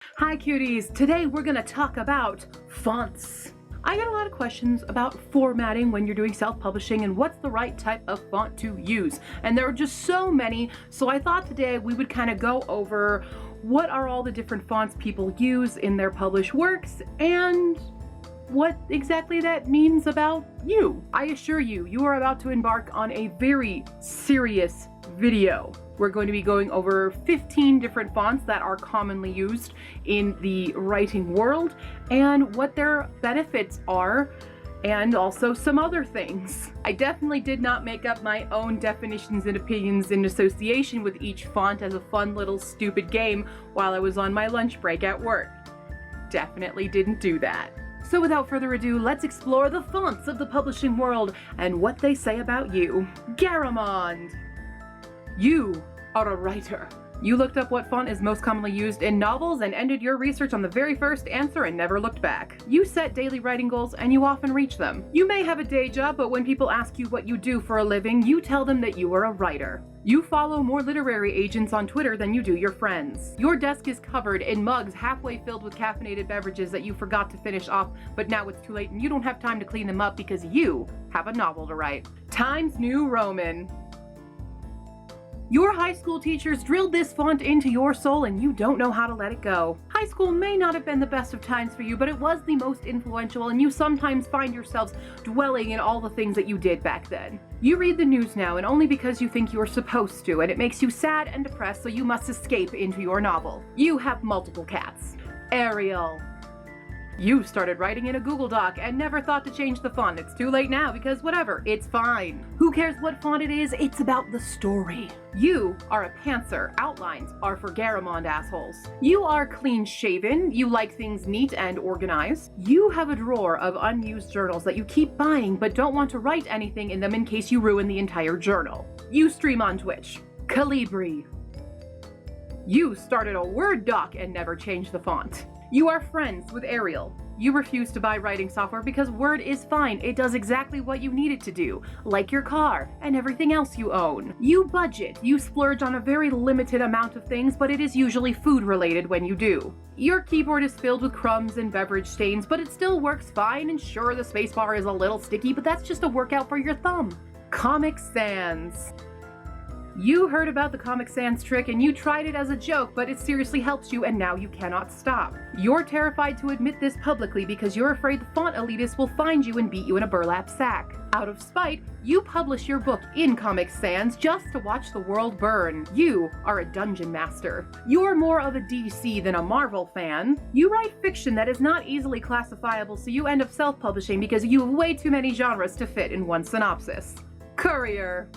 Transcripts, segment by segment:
Hi cuties! Today we're gonna talk about fonts. I get a lot of questions about formatting when you're doing self-publishing and what's the right type of font to use. And there are just so many, so I thought today we would kind of go over what are all the different fonts people use in their published works and what exactly that means about you. I assure you, you are about to embark on a very serious video. We're going to be going over 15 different fonts that are commonly used in the writing world and what their benefits are, and also some other things. I definitely did not make up my own definitions and opinions in association with each font as a fun little stupid game while I was on my lunch break at work. Definitely didn't do that. So without further ado, let's explore the fonts of the publishing world and what they say about you. Garamond. You are a writer. You looked up what font is most commonly used in novels and ended your research on the very first answer and never looked back. You set daily writing goals and you often reach them. You may have a day job, but when people ask you what you do for a living, you tell them that you are a writer. You follow more literary agents on Twitter than you do your friends. Your desk is covered in mugs halfway filled with caffeinated beverages that you forgot to finish off, but now it's too late and you don't have time to clean them up because you have a novel to write. Times New Roman. Your high school teachers drilled this font into your soul and you don't know how to let it go. High school may not have been the best of times for you, but it was the most influential and you sometimes find yourselves dwelling in all the things that you did back then. You read the news now and only because you think you're supposed to, and it makes you sad and depressed, so you must escape into your novel. You have multiple cats. Ariel. You started writing in a Google Doc and never thought to change the font. It's too late now because whatever, it's fine. Who cares what font it is? It's about the story. You are a pantser. Outlines are for Garamond assholes. You are clean shaven. You like things neat and organized. You have a drawer of unused journals that you keep buying but don't want to write anything in them in case you ruin the entire journal. You stream on Twitch. Calibri. You started a Word doc and never changed the font. You are friends with Ariel. You refuse to buy writing software because Word is fine. It does exactly what you need it to do, like your car and everything else you own. You budget. You splurge on a very limited amount of things, but it is usually food related when you do. Your keyboard is filled with crumbs and beverage stains, but it still works fine, and sure, the spacebar is a little sticky, but that's just a workout for your thumb. Comic Sans. You heard about the Comic Sans trick and you tried it as a joke, but it seriously helps you and now you cannot stop. You're terrified to admit this publicly because you're afraid the font elitists will find you and beat you in a burlap sack. Out of spite, you publish your book in Comic Sans just to watch the world burn. You are a dungeon master. You're more of a DC than a Marvel fan. You write fiction that is not easily classifiable, so you end up self-publishing because you have way too many genres to fit in one synopsis. Courier.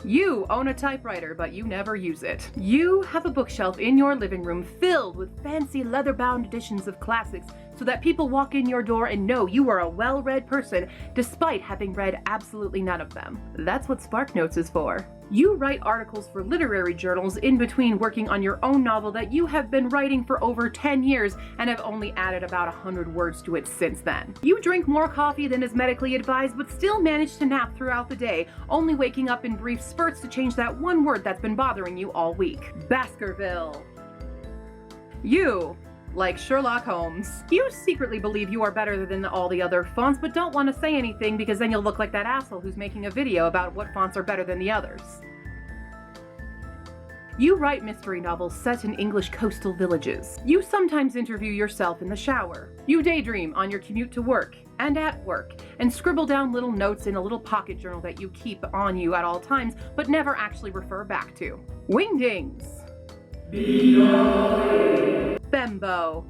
You own a typewriter, but you never use it. You have a bookshelf in your living room filled with fancy leather-bound editions of classics so that people walk in your door and know you are a well-read person despite having read absolutely none of them. That's what SparkNotes is for. You write articles for literary journals in between working on your own novel that you have been writing for over 10 years and have only added about 100 words to it since then. You drink more coffee than is medically advised but still manage to nap throughout the day, only waking up in brief spurts to change that one word that's been bothering you all week. Baskerville. You, like Sherlock Holmes. You secretly believe you are better than all the other fonts, but don't want to say anything because then you'll look like that asshole who's making a video about what fonts are better than the others. You write mystery novels set in English coastal villages. You sometimes interview yourself in the shower. You daydream on your commute to work and at work, and scribble down little notes in a little pocket journal that you keep on you at all times, but never actually refer back to. Wingdings. Bembo.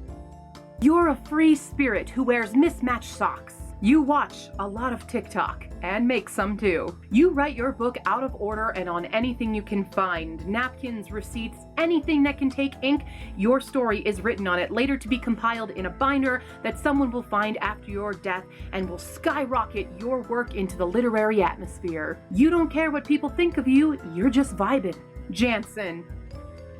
You're a free spirit who wears mismatched socks. You watch a lot of TikTok, and make some too. You write your book out of order and on anything you can find. Napkins, receipts, anything that can take ink, your story is written on it, later to be compiled in a binder that someone will find after your death and will skyrocket your work into the literary atmosphere. You don't care what people think of you, you're just vibing. Jansen.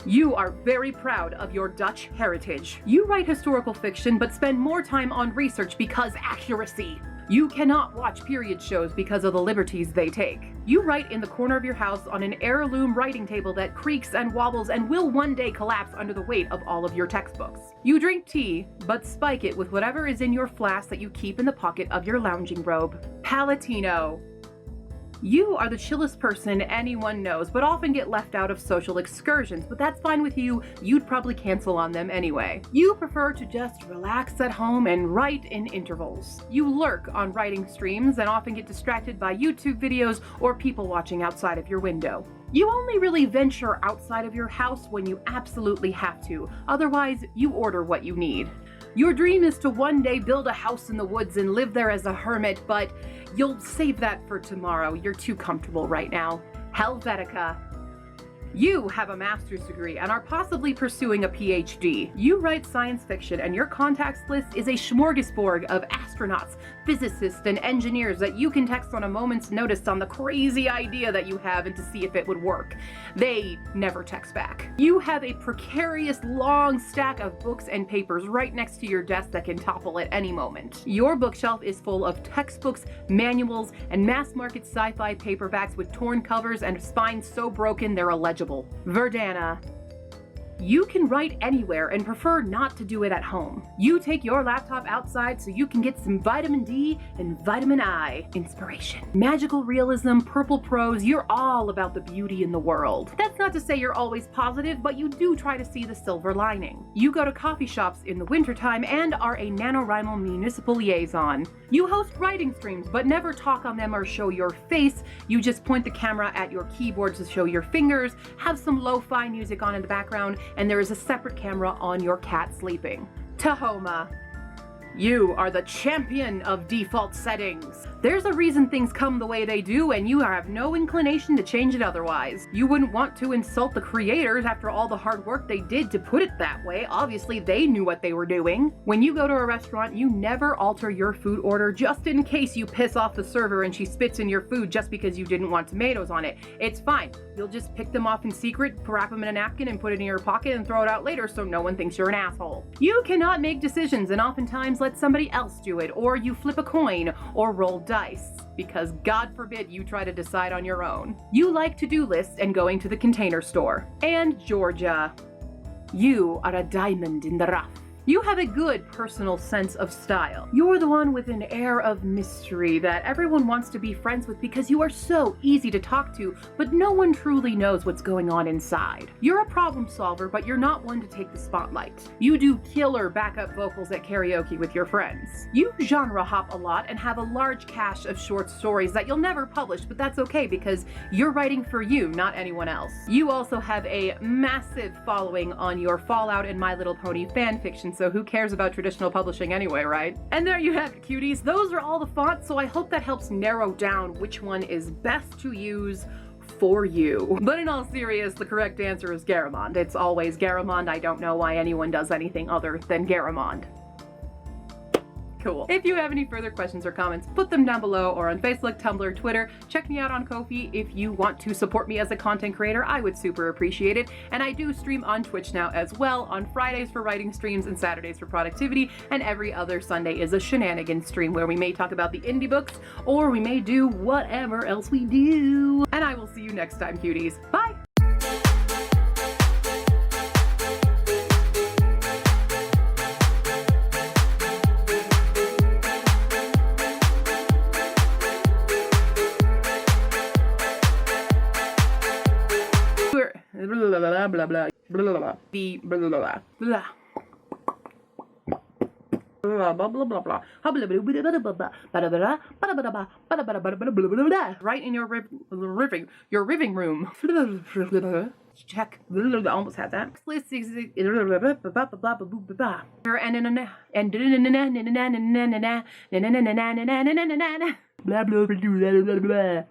You are very proud of your Dutch heritage. You write historical fiction but spend more time on research because accuracy. You cannot watch period shows because of the liberties they take. You write in the corner of your house on an heirloom writing table that creaks and wobbles and will one day collapse under the weight of all of your textbooks. You drink tea, but spike it with whatever is in your flask that you keep in the pocket of your lounging robe. Palatino. You are the chillest person anyone knows, but often get left out of social excursions, but that's fine with you. You'd probably cancel on them anyway. You prefer to just relax at home and write in intervals. You lurk on writing streams and often get distracted by YouTube videos or people watching outside of your window. You only really venture outside of your house when you absolutely have to. Otherwise, you order what you need. Your dream is to one day build a house in the woods and live there as a hermit, but you'll save that for tomorrow. You're too comfortable right now. Helvetica. You have a master's degree and are possibly pursuing a PhD. You write science fiction and your contacts list is a smorgasbord of astronauts, physicists, and engineers that you can text on a moment's notice on the crazy idea that you have and to see if it would work. They never text back. You have a precarious long stack of books and papers right next to your desk that can topple at any moment. Your bookshelf is full of textbooks, manuals, and mass-market sci-fi paperbacks with torn covers and spines so broken they're illegible. Verdana. You can write anywhere and prefer not to do it at home. You take your laptop outside so you can get some vitamin D and vitamin I inspiration. Magical realism, purple prose, you're all about the beauty in the world. That's not to say you're always positive, but you do try to see the silver lining. You go to coffee shops in the wintertime and are a NaNoWriMo municipal liaison. You host writing streams, but never talk on them or show your face. You just point the camera at your keyboard to show your fingers, have some lo-fi music on in the background, and there is a separate camera on your cat sleeping. Tahoma. You are the champion of default settings. There's a reason things come the way they do, and you have no inclination to change it otherwise. You wouldn't want to insult the creators after all the hard work they did to put it that way. Obviously, they knew what they were doing. When you go to a restaurant, you never alter your food order just in case you piss off the server and she spits in your food just because you didn't want tomatoes on it. It's fine. You'll just pick them off in secret, wrap them in a napkin, and put it in your pocket and throw it out later so no one thinks you're an asshole. You cannot make decisions and oftentimes let somebody else do it, or you flip a coin or roll dice, because God forbid you try to decide on your own. You like to-do lists and going to the Container Store. And Georgia. You are a diamond in the rough. You have a good personal sense of style. You're the one with an air of mystery that everyone wants to be friends with because you are so easy to talk to, but no one truly knows what's going on inside. You're a problem solver, but you're not one to take the spotlight. You do killer backup vocals at karaoke with your friends. You genre hop a lot and have a large cache of short stories that you'll never publish, but that's okay because you're writing for you, not anyone else. You also have a massive following on your Fallout and My Little Pony fanfiction, so who cares about traditional publishing anyway, right? And there you have it, cuties. Those are all the fonts, so I hope that helps narrow down which one is best to use for you. But in all seriousness, the correct answer is Garamond. It's always Garamond. I don't know why anyone does anything other than Garamond. Cool. If you have any further questions or comments, put them down below or on Facebook, Tumblr, Twitter. Check me out on Ko-fi if you want to support me as a content creator. I would super appreciate it. And I do stream on Twitch now as well, on Fridays for writing streams and Saturdays for productivity, and every other Sunday is a shenanigans stream where we may talk about the indie books or we may do whatever else we do. And I will see you next time, cuties. Bye! Blah blah blah blah blah the blah blah blah blah right in your living room. Check. Almost had that. Blah blah blah blah blah.